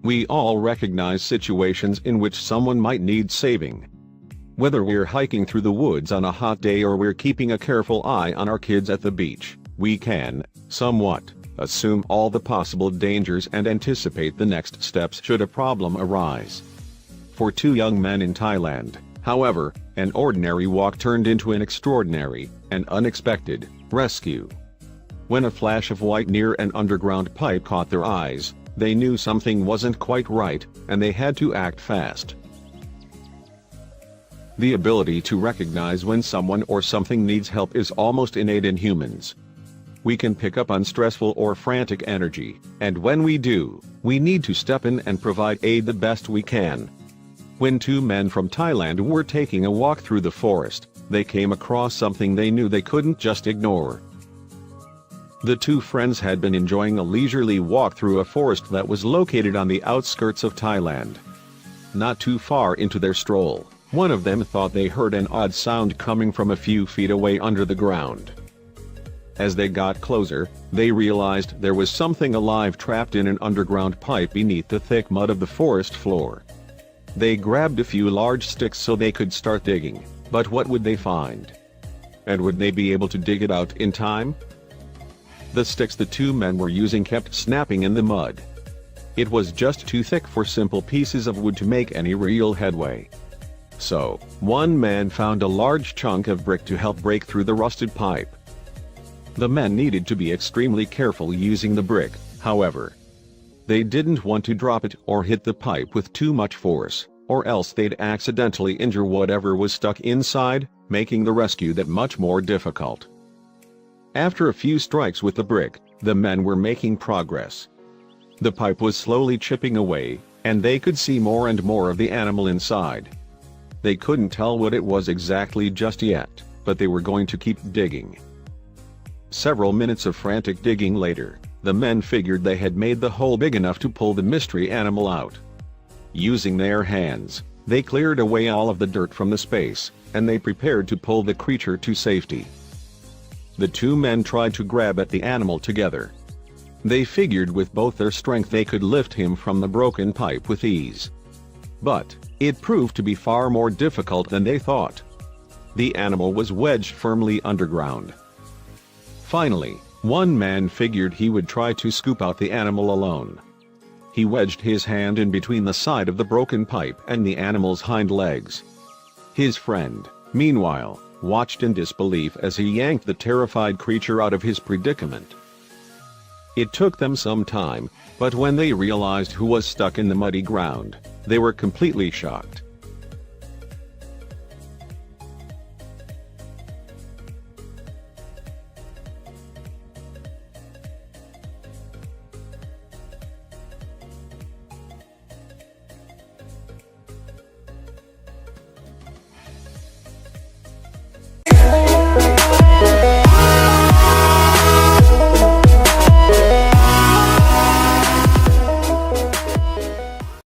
We all recognize situations in which someone might need saving. Whether we're hiking through the woods on a hot day or we're keeping a careful eye on our kids at the beach, we can, somewhat, assume all the possible dangers and anticipate the next steps should a problem arise. For two young men in Thailand, however, an ordinary walk turned into an extraordinary and unexpected rescue. When a flash of white near an underground pipe caught their eyes, they knew something wasn't quite right, and they had to act fast. The ability to recognize when someone or something needs help is almost innate in humans. We can pick up on stressful or frantic energy, and when we do, we need to step in and provide aid the best we can. When two men from Thailand were taking a walk through the forest, they came across something they knew they couldn't just ignore. The two friends had been enjoying a leisurely walk through a forest that was located on the outskirts of Thailand. Not too far into their stroll, one of them thought they heard an odd sound coming from a few feet away under the ground. As they got closer, they realized there was something alive trapped in an underground pipe beneath the thick mud of the forest floor. They grabbed a few large sticks so they could start digging, but what would they find? And would they be able to dig it out in time? The sticks the two men were using kept snapping in the mud. It was just too thick for simple pieces of wood to make any real headway. So, one man found a large chunk of brick to help break through the rusted pipe. The men needed to be extremely careful using the brick, however. They didn't want to drop it or hit the pipe with too much force, or else they'd accidentally injure whatever was stuck inside, making the rescue that much more difficult. After a few strikes with the brick, the men were making progress. The pipe was slowly chipping away, and they could see more and more of the animal inside. They couldn't tell what it was exactly just yet, but they were going to keep digging. Several minutes of frantic digging later, the men figured they had made the hole big enough to pull the mystery animal out. Using their hands, they cleared away all of the dirt from the space, and they prepared to pull the creature to safety. The two men tried to grab at the animal together. They figured with both their strength they could lift him from the broken pipe with ease. But it proved to be far more difficult than they thought. The animal was wedged firmly underground. Finally, one man figured he would try to scoop out the animal alone. He wedged his hand in between the side of the broken pipe and the animal's hind legs. His friend, meanwhile, watched in disbelief as he yanked the terrified creature out of his predicament. It took them some time, but when they realized who was stuck in the muddy ground, they were completely shocked.